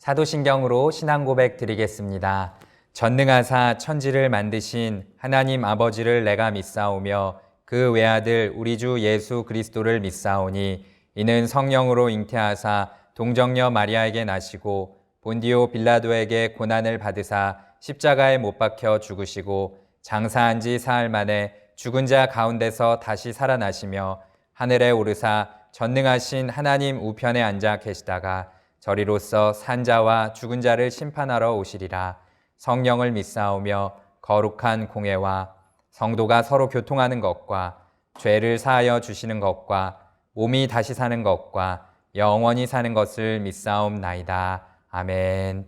사도신경으로 신앙 고백 드리겠습니다. 전능하사 천지를 만드신 하나님 아버지를 내가 믿사오며 그 외아들 우리 주 예수 그리스도를 믿사오니 이는 성령으로 잉태하사 동정녀 마리아에게 나시고 본디오 빌라도에게 고난을 받으사 십자가에 못 박혀 죽으시고 장사한 지 사흘 만에 죽은 자 가운데서 다시 살아나시며 하늘에 오르사 전능하신 하나님 우편에 앉아 계시다가 저리로서 산자와 죽은 자를 심판하러 오시리라. 성령을 믿사오며 거룩한 공회와 성도가 서로 교통하는 것과 죄를 사하여 주시는 것과 몸이 다시 사는 것과 영원히 사는 것을 믿사옵나이다. 아멘.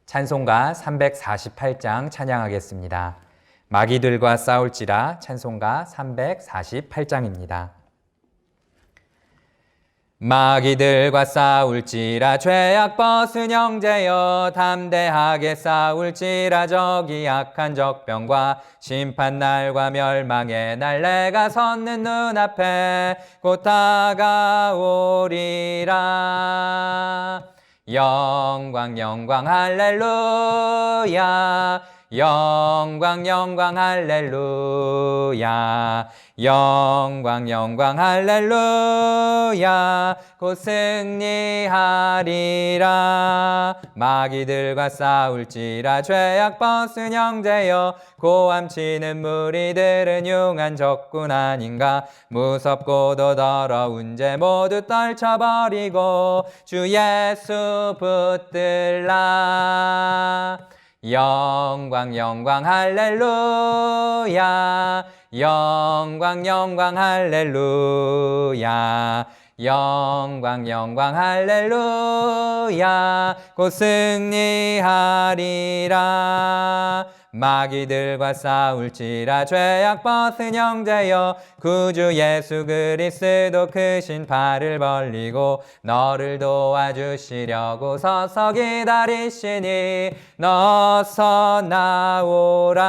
찬송가 348장 찬양하겠습니다. 마귀들과 싸울지라 찬송가 348장입니다. 마귀들과 싸울지라 죄악 벗은 형제여 담대하게 싸울지라 저기 약한 적병과 심판날과 멸망의 날 내가 섰는 눈앞에 곧 다가오리라. 영광 영광 할렐루야 영광 영광 할렐루야 영광 영광 할렐루야 곧 승리하리라. 마귀들과 싸울지라 죄악 벗은 형제여 고함치는 무리들은 흉한 적군 아닌가. 무섭고도 더러운 죄 모두 떨쳐버리고 주 예수 붙들라. 영광 영광 할렐루야 영광 영광 할렐루야 영광 영광 할렐루야 곧 승리하리라. 마귀들과 싸울지라 죄악 벗은 형제여 구주 예수 그리스도 크신 팔을 벌리고 너를 도와주시려고 서서 기다리시니 너서 나오라.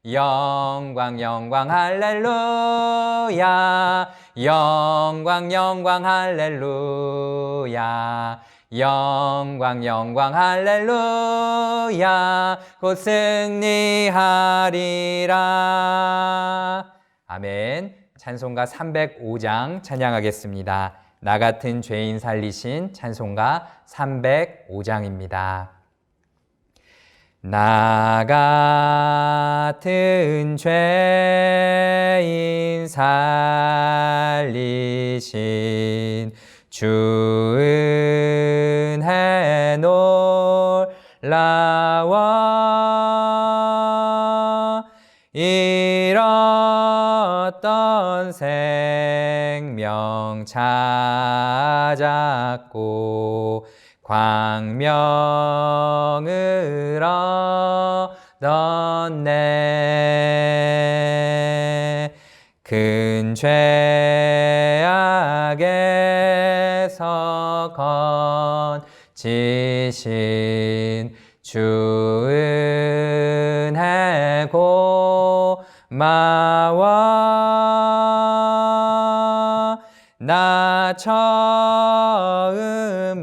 영광 영광 할렐루야 영광 영광 할렐루야 영광 영광 할렐루야 곧 승리하리라. 아멘. 찬송가 305장 찬양하겠습니다. 나 같은 죄인 살리신 찬송가 305장입니다. 나 같은 죄인 살리신 주 은혜 놀라워 잃었던 생명 찾았고 광명을 얻었네. 큰 죄악에서 건지신 주 은혜 고마워. 나 처음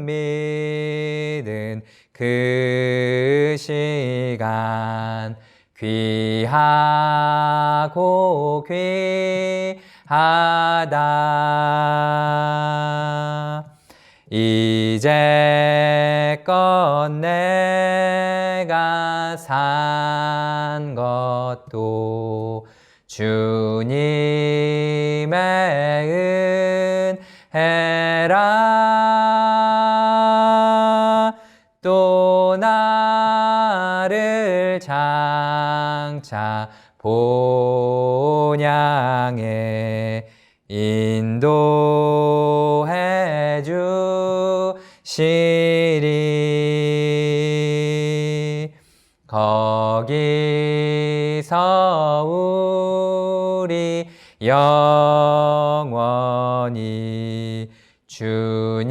믿은 그 시간 귀하고 귀하다. 이제껏 내가 산 것도 주님의 은혜라. 또 나를 장차 본향에 인도해 주시리. 거기서 우리 영원히 주님의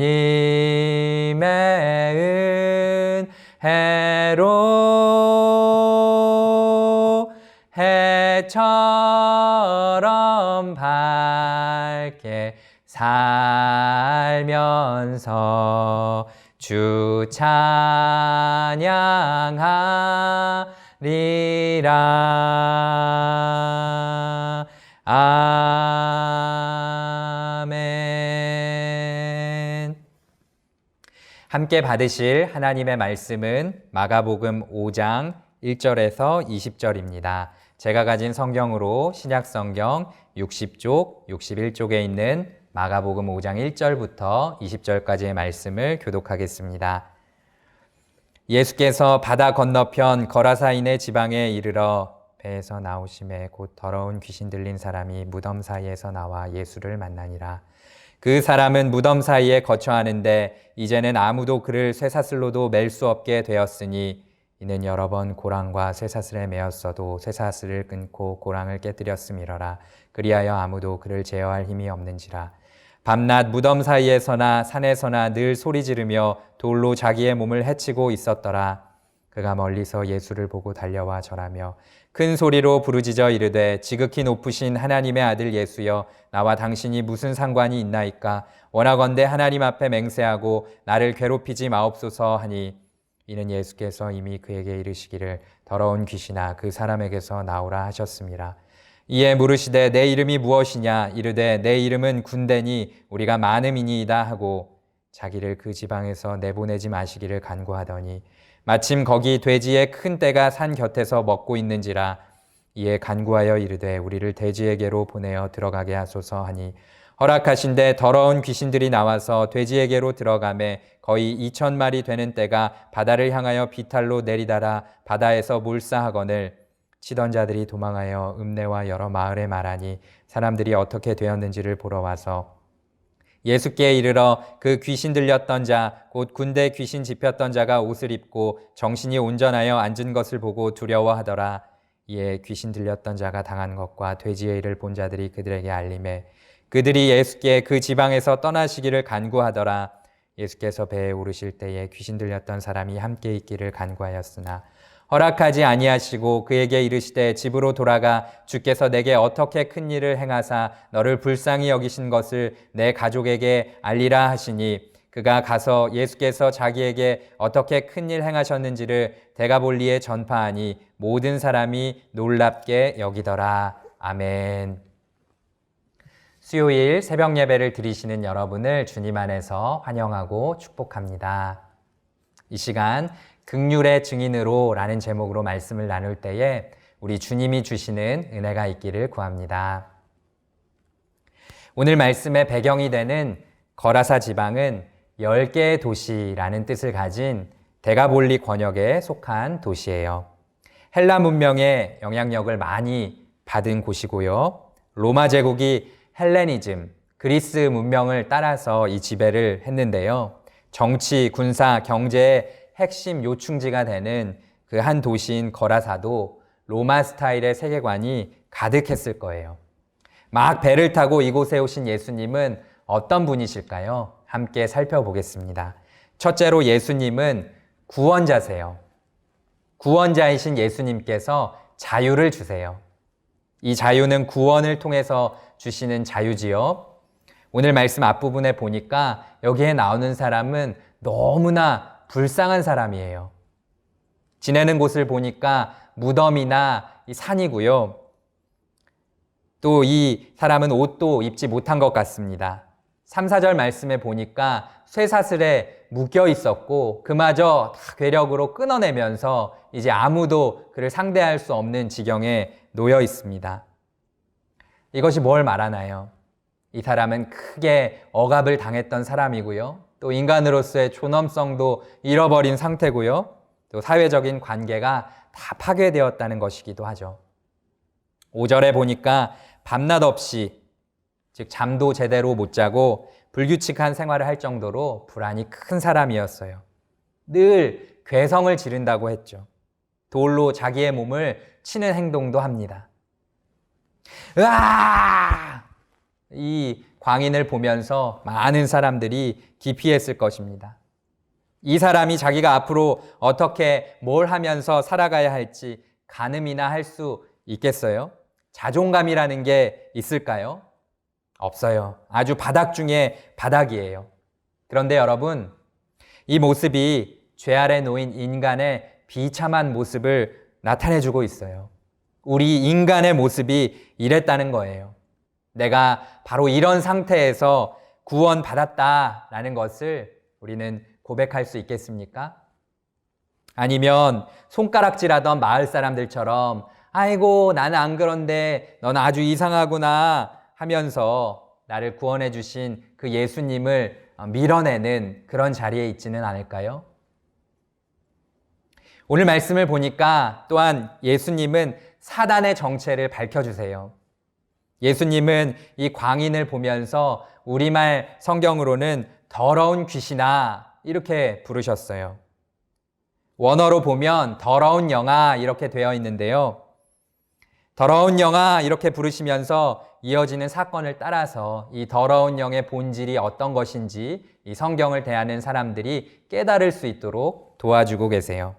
은혜로 해처럼 밝게 살면서 주 찬양하리라. 아멘. 함께 받으실 하나님의 말씀은 마가복음 5장 1절에서 20절입니다. 제가 가진 성경으로 신약성경 60쪽, 61쪽에 있는 마가복음 5장 1절부터 20절까지의 말씀을 교독하겠습니다. 예수께서 바다 건너편 거라사인의 지방에 이르러 배에서 나오심에 곧 더러운 귀신 들린 사람이 무덤 사이에서 나와 예수를 만나니라. 그 사람은 무덤 사이에 거처하는데 이제는 아무도 그를 쇠사슬로도 맬 수 없게 되었으니 이는 여러 번 고랑과 쇠사슬에 매었어도 쇠사슬을 끊고 고랑을 깨뜨렸음이러라. 그리하여 아무도 그를 제어할 힘이 없는지라. 밤낮 무덤 사이에서나 산에서나 늘 소리 지르며 돌로 자기의 몸을 해치고 있었더라. 그가 멀리서 예수를 보고 달려와 절하며 큰 소리로 부르짖어 이르되 지극히 높으신 하나님의 아들 예수여, 나와 당신이 무슨 상관이 있나이까? 원하건대 하나님 앞에 맹세하고 나를 괴롭히지 마옵소서 하니, 이는 예수께서 이미 그에게 이르시기를 더러운 귀신아 그 사람에게서 나오라 하셨습니다. 이에 물으시되 내 이름이 무엇이냐? 이르되 내 이름은 군대니 우리가 많음이니이다 하고 자기를 그 지방에서 내보내지 마시기를 간구하더니 마침 거기 돼지의 큰 떼가 산 곁에서 먹고 있는지라. 이에 간구하여 이르되 우리를 돼지에게로 보내어 들어가게 하소서 하니 허락하신대 더러운 귀신들이 나와서 돼지에게로 들어가매 거의 2,000마리 되는 떼가 바다를 향하여 비탈로 내리달아 바다에서 몰사하거늘 치던 자들이 도망하여 읍내와 여러 마을에 말하니 사람들이 어떻게 되었는지를 보러 와서 예수께 이르러 그 귀신 들렸던 자 곧 군대 귀신 집혔던 자가 옷을 입고 정신이 온전하여 앉은 것을 보고 두려워하더라. 이에 귀신 들렸던 자가 당한 것과 돼지의 일을 본 자들이 그들에게 알림해 그들이 예수께 그 지방에서 떠나시기를 간구하더라. 예수께서 배에 오르실 때에 귀신 들렸던 사람이 함께 있기를 간구하였으나 허락하지 아니하시고 그에게 이르시되 집으로 돌아가 주께서 내게 어떻게 큰 일을 행하사 너를 불쌍히 여기신 것을 내 가족에게 알리라 하시니 그가 가서 예수께서 자기에게 어떻게 큰 일 행하셨는지를 데가볼리에 전파하니 모든 사람이 놀랍게 여기더라. 아멘. 수요일 새벽 예배를 드리시는 여러분을 주님 안에서 환영하고 축복합니다. 이 시간 긍휼의 증인으로 라는 제목으로 말씀을 나눌 때에 우리 주님이 주시는 은혜가 있기를 구합니다. 오늘 말씀의 배경이 되는 거라사 지방은 10개의 도시라는 뜻을 가진 데가볼리 권역에 속한 도시예요. 헬라 문명의 영향력을 많이 받은 곳이고요. 로마 제국이 헬레니즘, 그리스 문명을 따라서 이 지배를 했는데요. 정치, 군사, 경제의 핵심 요충지가 되는 그 한 도시인 거라사도 로마 스타일의 세계관이 가득했을 거예요. 막 배를 타고 이곳에 오신 예수님은 어떤 분이실까요? 함께 살펴보겠습니다. 첫째로 예수님은 구원자세요. 구원자이신 예수님께서 자유를 주세요. 이 자유는 구원을 통해서 주시는 자유지요. 오늘 말씀 앞부분에 보니까 여기에 나오는 사람은 너무나 불쌍한 사람이에요. 지내는 곳을 보니까 무덤이나 산이고요. 또 이 사람은 옷도 입지 못한 것 같습니다. 3, 4절 말씀에 보니까 쇠사슬에 묶여 있었고 그마저 다 괴력으로 끊어내면서 이제 아무도 그를 상대할 수 없는 지경에 놓여 있습니다. 이것이 뭘 말하나요? 이 사람은 크게 억압을 당했던 사람이고요. 또 인간으로서의 존엄성도 잃어버린 상태고요. 또 사회적인 관계가 다 파괴되었다는 것이기도 하죠. 5절에 보니까 밤낮 없이, 즉 잠도 제대로 못 자고 불규칙한 생활을 할 정도로 불안이 큰 사람이었어요. 늘 괴성을 지른다고 했죠. 돌로 자기의 몸을 치는 행동도 합니다. 으아! 이 광인을 보면서 많은 사람들이 기피했을 것입니다. 이 사람이 자기가 앞으로 어떻게 뭘 하면서 살아가야 할지 가늠이나 할 수 있겠어요? 자존감이라는 게 있을까요? 없어요. 아주 바닥 중에 바닥이에요. 그런데 여러분, 이 모습이 죄 아래 놓인 인간의 비참한 모습을 나타내주고 있어요. 우리 인간의 모습이 이랬다는 거예요. 내가 바로 이런 상태에서 구원받았다라는 것을 우리는 고백할 수 있겠습니까? 아니면 손가락질하던 마을 사람들처럼 아이고 나는 안 그런데 넌 아주 이상하구나 하면서 나를 구원해 주신 그 예수님을 밀어내는 그런 자리에 있지는 않을까요? 오늘 말씀을 보니까 또한 예수님은 사단의 정체를 밝혀주세요. 예수님은 이 광인을 보면서 우리말 성경으로는 더러운 귀신아 이렇게 부르셨어요. 원어로 보면 더러운 영아 이렇게 되어 있는데요. 더러운 영아 이렇게 부르시면서 이어지는 사건을 따라서 이 더러운 영의 본질이 어떤 것인지 이 성경을 대하는 사람들이 깨달을 수 있도록 도와주고 계세요.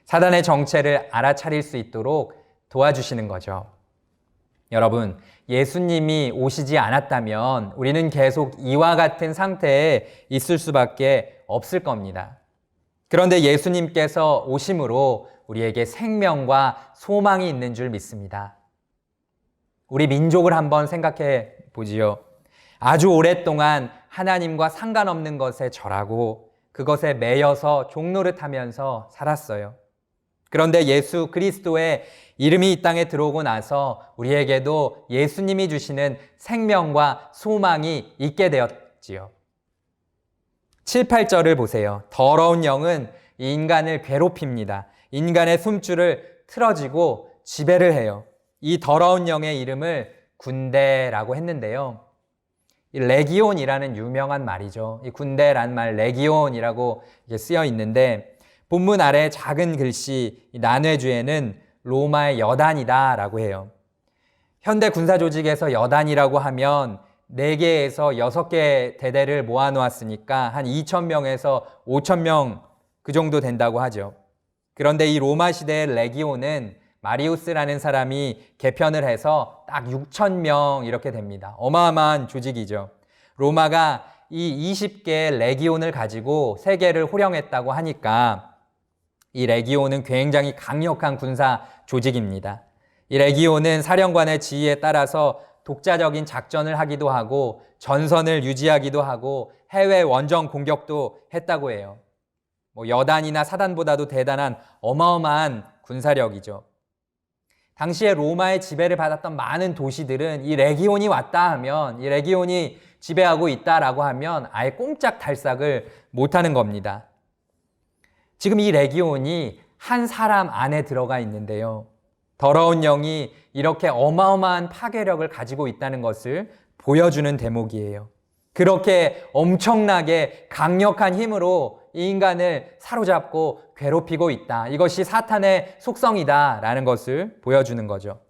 사단의 정체를 알아차릴 수 있도록 도와주시는 거죠. 여러분, 예수님이 오시지 않았다면 우리는 계속 이와 같은 상태에 있을 수밖에 없을 겁니다. 그런데 예수님께서 오심으로 우리에게 생명과 소망이 있는 줄 믿습니다. 우리 민족을 한번 생각해 보지요. 아주 오랫동안 하나님과 상관없는 것에 절하고 그것에 매여서 종노릇하면서 살았어요. 그런데 예수 그리스도의 이름이 이 땅에 들어오고 나서 우리에게도 예수님이 주시는 생명과 소망이 있게 되었지요. 7, 8절을 보세요. 더러운 영은 인간을 괴롭힙니다. 인간의 숨줄을 틀어지고 지배를 해요. 이 더러운 영의 이름을 군대라고 했는데요. 이 레기온이라는 유명한 말이죠. 이 군대란 말 레기온이라고 쓰여 있는데 본문 아래 작은 글씨 난회주에는 로마의 여단이다 라고 해요. 현대 군사 조직에서 여단이라고 하면 4개에서 6개 대대를 모아놓았으니까 한 2,000명에서 5,000명 그 정도 된다고 하죠. 그런데 이 로마 시대의 레기온은 마리우스라는 사람이 개편을 해서 딱 6,000명 이렇게 됩니다. 어마어마한 조직이죠. 로마가 이 20개의 레기온을 가지고 세계를 호령했다고 하니까 이 레기온은 굉장히 강력한 군사 조직입니다. 이 레기온은 사령관의 지휘에 따라서 독자적인 작전을 하기도 하고 전선을 유지하기도 하고 해외 원정 공격도 했다고 해요. 여단이나 사단보다도 대단한 어마어마한 군사력이죠. 당시에 로마의 지배를 받았던 많은 도시들은 이 레기온이 왔다 하면, 이 레기온이 지배하고 있다라고 하면 아예 꼼짝달싹을 못하는 겁니다. 지금 이 레기온이 한 사람 안에 들어가 있는데요. 더러운 영이 이렇게 어마어마한 파괴력을 가지고 있다는 것을 보여주는 대목이에요. 그렇게 엄청나게 강력한 힘으로 이 인간을 사로잡고 괴롭히고 있다. 이것이 사탄의 속성이다라는 것을 보여주는 거죠.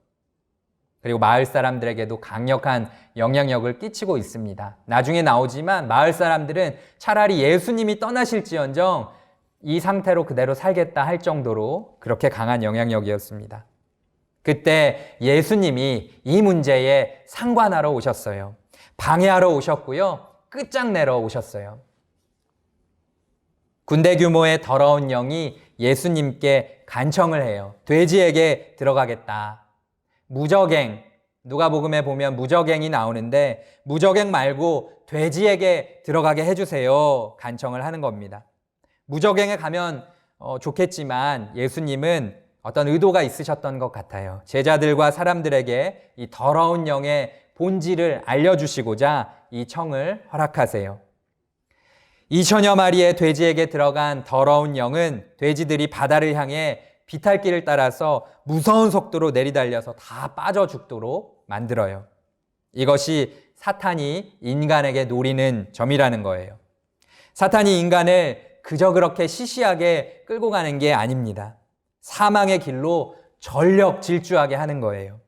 그리고 마을 사람들에게도 강력한 영향력을 끼치고 있습니다. 나중에 나오지만 마을 사람들은 차라리 예수님이 떠나실지언정 이 상태로 그대로 살겠다 할 정도로 그렇게 강한 영향력이었습니다. 그때 예수님이 이 문제에 상관하러 오셨어요. 방해하러 오셨고요. 끝장내러 오셨어요. 군대 규모의 더러운 영이 예수님께 간청을 해요. 돼지에게 들어가겠다. 무적행, 누가복음에 보면 무적행이 나오는데 무적행 말고 돼지에게 들어가게 해주세요. 간청을 하는 겁니다. 무적행에 가면 좋겠지만 예수님은 어떤 의도가 있으셨던 것 같아요. 제자들과 사람들에게 이 더러운 영의 본질을 알려주시고자 이 청을 허락하세요. 2천여 마리의 돼지에게 들어간 더러운 영은 돼지들이 바다를 향해 비탈길을 따라서 무서운 속도로 내리달려서 다 빠져 죽도록 만들어요. 이것이 사탄이 인간에게 노리는 점이라는 거예요. 사탄이 인간을 그저 그렇게 시시하게 끌고 가는 게 아닙니다. 사망의 길로 전력 질주하게 하는 거예요.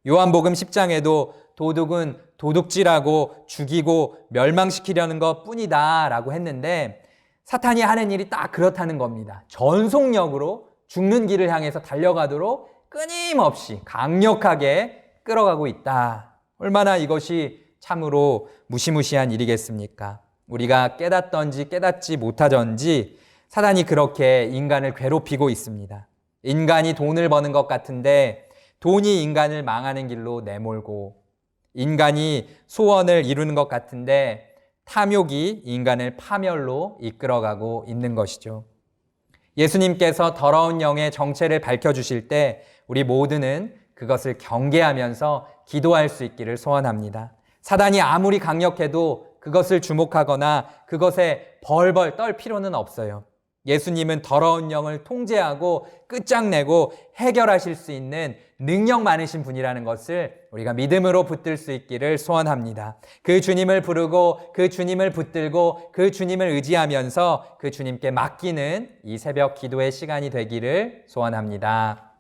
요한복음 10장에도 도둑은 도둑질하고 죽이고 멸망시키려는 것 뿐이다 라고 했는데 사탄이 하는 일이 딱 그렇다는 겁니다. 전속력으로 죽는 길을 향해서 달려가도록 끊임없이 강력하게 끌어가고 있다. 얼마나 이것이 참으로 무시무시한 일이겠습니까? 우리가 깨닫던지 깨닫지 못하던지 사단이 그렇게 인간을 괴롭히고 있습니다. 인간이 돈을 버는 것 같은데 돈이 인간을 망하는 길로 내몰고, 인간이 소원을 이루는 것 같은데 탐욕이 인간을 파멸로 이끌어가고 있는 것이죠. 예수님께서 더러운 영의 정체를 밝혀주실 때 우리 모두는 그것을 경계하면서 기도할 수 있기를 소원합니다. 사단이 아무리 강력해도 그것을 주목하거나 그것에 벌벌 떨 필요는 없어요. 예수님은 더러운 영을 통제하고 끝장내고 해결하실 수 있는 능력 많으신 분이라는 것을 우리가 믿음으로 붙들 수 있기를 소원합니다. 그 주님을 부르고 그 주님을 붙들고 그 주님을 의지하면서 그 주님께 맡기는 이 새벽 기도의 시간이 되기를 소원합니다.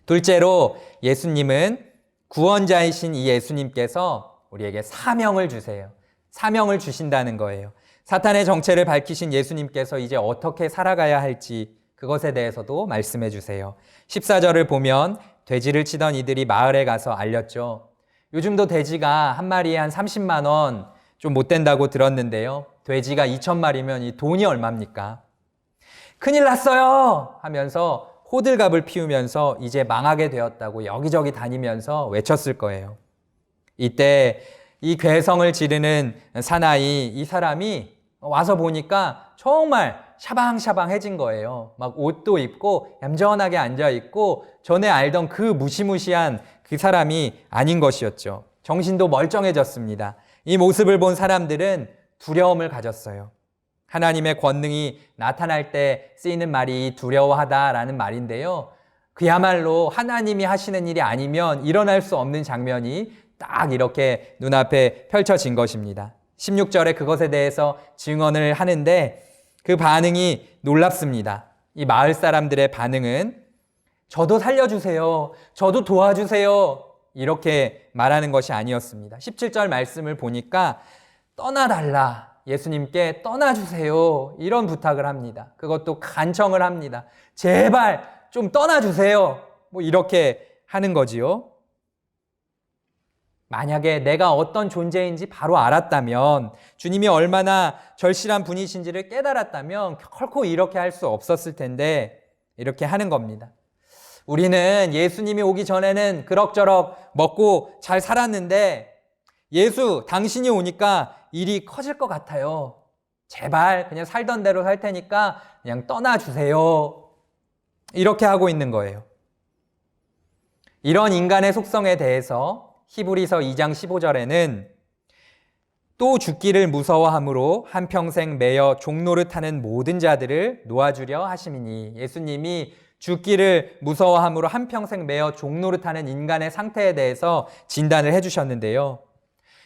둘째로, 예수님은 구원자이신 이 예수님께서 우리에게 사명을 주세요. 사명을 주신다는 거예요. 사탄의 정체를 밝히신 예수님께서 이제 어떻게 살아가야 할지 그것에 대해서도 말씀해 주세요. 14절을 보면 돼지를 치던 이들이 마을에 가서 알렸죠. 요즘도 돼지가 한 마리에 한 30만 원 좀 못 된다고 들었는데요. 돼지가 2,000마리면 이 돈이 얼마입니까? 큰일 났어요 하면서 호들갑을 피우면서 이제 망하게 되었다고 여기저기 다니면서 외쳤을 거예요. 이때 이 괴성을 지르는 사나이, 이 사람이 와서 보니까 정말 샤방샤방해진 거예요. 막 옷도 입고 얌전하게 앉아있고 전에 알던 그 무시무시한 그 사람이 아닌 것이었죠. 정신도 멀쩡해졌습니다. 이 모습을 본 사람들은 두려움을 가졌어요. 하나님의 권능이 나타날 때 쓰이는 말이 두려워하다라는 말인데요. 그야말로 하나님이 하시는 일이 아니면 일어날 수 없는 장면이 딱 이렇게 눈앞에 펼쳐진 것입니다. 16절에 그것에 대해서 증언을 하는데 그 반응이 놀랍습니다. 이 마을 사람들의 반응은 저도 살려주세요, 저도 도와주세요, 이렇게 말하는 것이 아니었습니다. 17절 말씀을 보니까 떠나달라, 예수님께 떠나주세요, 이런 부탁을 합니다. 그것도 간청을 합니다. 제발 좀 떠나주세요, 뭐 이렇게 하는 거지요. 만약에 내가 어떤 존재인지 바로 알았다면, 주님이 얼마나 절실한 분이신지를 깨달았다면 결코 이렇게 할 수 없었을 텐데 이렇게 하는 겁니다. 우리는 예수님이 오기 전에는 그럭저럭 먹고 잘 살았는데 예수, 당신이 오니까 일이 커질 것 같아요. 제발 그냥 살던 대로 살 테니까 그냥 떠나주세요. 이렇게 하고 있는 거예요. 이런 인간의 속성에 대해서 히브리서 2장 15절에는 또 죽기를 무서워함으로 한평생 매여 종노릇하는 모든 자들을 놓아주려 하심이니, 예수님이 죽기를 무서워함으로 한평생 매여 종노릇하는 인간의 상태에 대해서 진단을 해주셨는데요.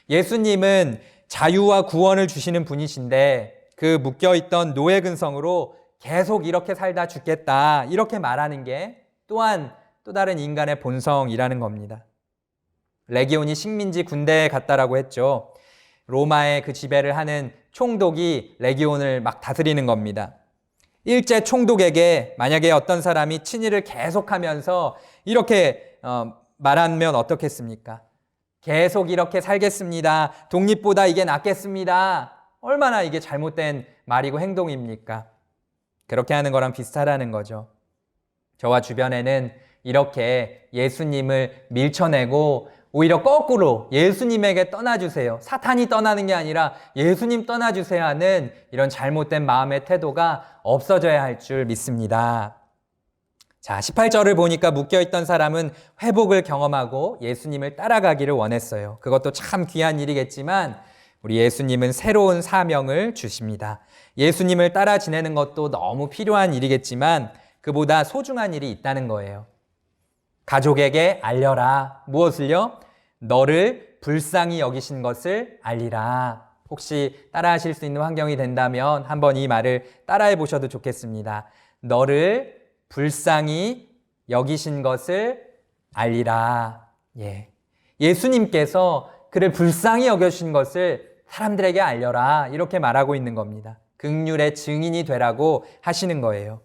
예수님은 자유와 구원을 주시는 분이신데 그 묶여있던 노예 근성으로 계속 이렇게 살다 죽겠다, 이렇게 말하는 게 또한 또 다른 인간의 본성이라는 겁니다. 레기온이 식민지 군대에 갔다라고 했죠. 로마의 그 지배를 하는 총독이 레기온을 막 다스리는 겁니다. 일제 총독에게 만약에 어떤 사람이 친일을 계속하면서 이렇게 말하면 어떻겠습니까? 계속 이렇게 살겠습니다, 독립보다 이게 낫겠습니다. 얼마나 이게 잘못된 말이고 행동입니까? 그렇게 하는 거랑 비슷하다는 거죠. 저와 주변에는 이렇게 예수님을 밀쳐내고 오히려 거꾸로 예수님에게 떠나주세요, 사탄이 떠나는 게 아니라 예수님 떠나주세요 하는 이런 잘못된 마음의 태도가 없어져야 할 줄 믿습니다. 자, 18절을 보니까 묶여있던 사람은 회복을 경험하고 예수님을 따라가기를 원했어요. 그것도 참 귀한 일이겠지만 우리 예수님은 새로운 사명을 주십니다. 예수님을 따라 지내는 것도 너무 필요한 일이겠지만 그보다 소중한 일이 있다는 거예요. 가족에게 알려라. 무엇을요? 너를 불쌍히 여기신 것을 알리라. 혹시 따라하실 수 있는 환경이 된다면 한번 이 말을 따라해 보셔도 좋겠습니다. 너를 불쌍히 여기신 것을 알리라. 예수님께서 그를 불쌍히 여겨주신 것을 사람들에게 알려라, 이렇게 말하고 있는 겁니다. 긍휼의 증인이 되라고 하시는 거예요.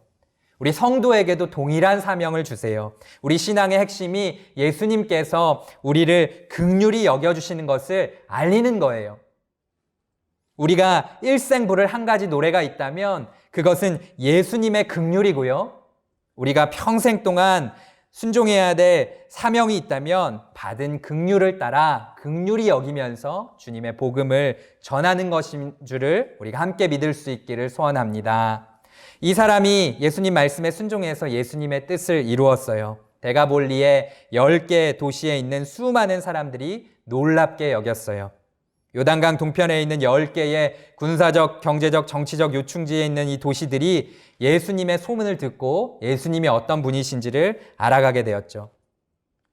우리 성도에게도 동일한 사명을 주세요. 우리 신앙의 핵심이 예수님께서 우리를 긍휼히 여겨주시는 것을 알리는 거예요. 우리가 일생 부를 한 가지 노래가 있다면 그것은 예수님의 긍휼이고요. 우리가 평생 동안 순종해야 될 사명이 있다면 받은 긍휼을 따라 긍휼히 여기면서 주님의 복음을 전하는 것인 줄을 우리가 함께 믿을 수 있기를 소원합니다. 이 사람이 예수님 말씀에 순종해서 예수님의 뜻을 이루었어요. 데가볼리의 10개의 도시에 있는 수많은 사람들이 놀랍게 여겼어요. 요단강 동편에 있는 10개의 군사적, 경제적, 정치적 요충지에 있는 이 도시들이 예수님의 소문을 듣고 예수님이 어떤 분이신지를 알아가게 되었죠.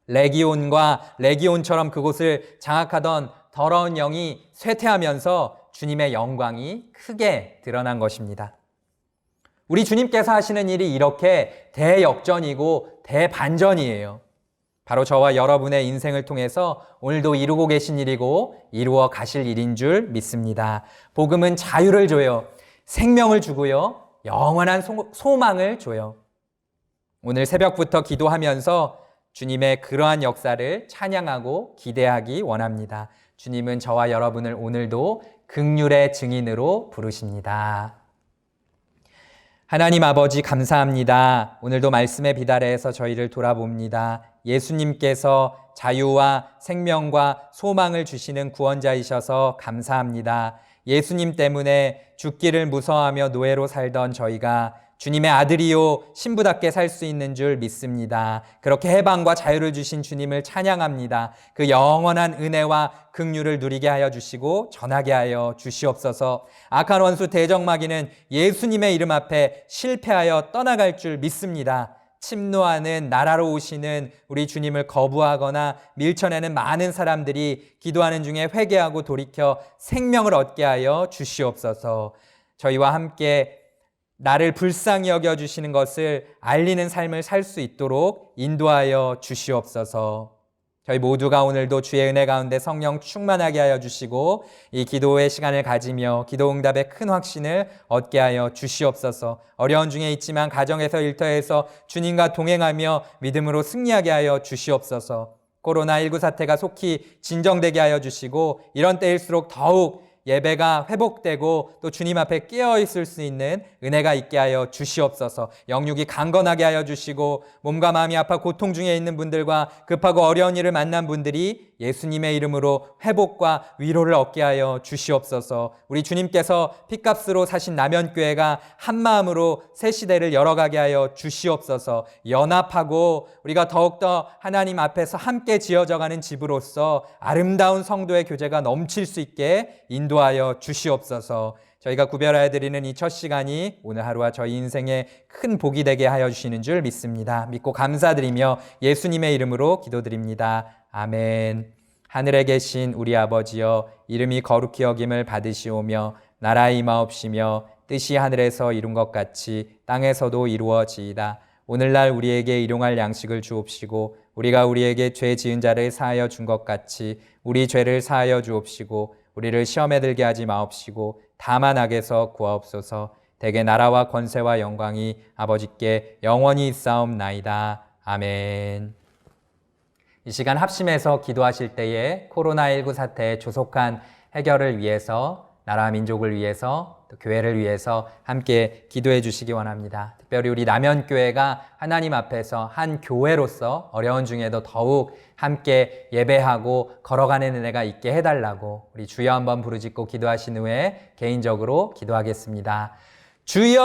레기온과 레기온처럼 그곳을 장악하던 더러운 영이 쇠퇴하면서 주님의 영광이 크게 드러난 것입니다. 우리 주님께서 하시는 일이 이렇게 대역전이고 대반전이에요. 바로 저와 여러분의 인생을 통해서 오늘도 이루고 계신 일이고 이루어 가실 일인 줄 믿습니다. 복음은 자유를 줘요. 생명을 주고요. 영원한 소망을 줘요. 오늘 새벽부터 기도하면서 주님의 그러한 역사를 찬양하고 기대하기 원합니다. 주님은 저와 여러분을 오늘도 긍휼의 증인으로 부르십니다. 하나님 아버지 감사합니다. 오늘도 말씀의 비달에서 저희를 돌아봅니다. 예수님께서 자유와 생명과 소망을 주시는 구원자이셔서 감사합니다. 예수님 때문에 죽기를 무서워하며 노예로 살던 저희가 주님의 아들이요 신부답게 살 수 있는 줄 믿습니다. 그렇게 해방과 자유를 주신 주님을 찬양합니다. 그 영원한 은혜와 긍휼을 누리게 하여 주시고 전하게 하여 주시옵소서. 악한 원수 대적마귀는 예수님의 이름 앞에 실패하여 떠나갈 줄 믿습니다. 침노하는 나라로 오시는 우리 주님을 거부하거나 밀쳐내는 많은 사람들이 기도하는 중에 회개하고 돌이켜 생명을 얻게 하여 주시옵소서. 저희와 함께 나를 불쌍히 여겨주시는 것을 알리는 삶을 살 수 있도록 인도하여 주시옵소서. 저희 모두가 오늘도 주의 은혜 가운데 성령 충만하게 하여 주시고 이 기도의 시간을 가지며 기도 응답의 큰 확신을 얻게 하여 주시옵소서. 어려운 중에 있지만 가정에서 일터에서 주님과 동행하며 믿음으로 승리하게 하여 주시옵소서. 코로나19 사태가 속히 진정되게 하여 주시고 이런 때일수록 더욱 예배가 회복되고 또 주님 앞에 깨어있을 수 있는 은혜가 있게 하여 주시옵소서. 영육이 강건하게 하여 주시고 몸과 마음이 아파 고통 중에 있는 분들과 급하고 어려운 일을 만난 분들이 예수님의 이름으로 회복과 위로를 얻게 하여 주시옵소서. 우리 주님께서 핏값으로 사신 남연교회가 한마음으로 새 시대를 열어가게 하여 주시옵소서. 연합하고 우리가 더욱더 하나님 앞에서 함께 지어져가는 집으로서 아름다운 성도의 교제가 넘칠 수 있게 인도하여 주시옵소서. 저희가 구별하여 드리는 이 첫 시간이 오늘 하루와 저희 인생에 큰 복이 되게 하여 주시는 줄 믿습니다. 믿고 감사드리며 예수님의 이름으로 기도드립니다. 아멘. 하늘에 계신 우리 아버지여, 이름이 거룩히 여김을 받으시오며 나라의 임하옵시며 뜻이 하늘에서 이룬 것 같이 땅에서도 이루어지이다. 오늘날 우리에게 일용할 양식을 주옵시고 우리가 우리에게 죄 지은 자를 사하여 준 것 같이 우리 죄를 사하여 주옵시고 우리를 시험에 들게 하지 마옵시고 다만 악에서 구하옵소서. 대개 나라와 권세와 영광이 아버지께 영원히 있사옵나이다. 아멘. 이 시간 합심해서 기도하실 때에 코로나19 사태의 조속한 해결을 위해서, 나라와 민족을 위해서, 또 교회를 위해서 함께 기도해 주시기 원합니다. 특별히 우리 남연교회가 하나님 앞에서 한 교회로서 어려운 중에도 더욱 함께 예배하고 걸어가는 은혜가 있게 해달라고 우리 주여 한번 부르짖고 기도하신 후에 개인적으로 기도하겠습니다. 주여!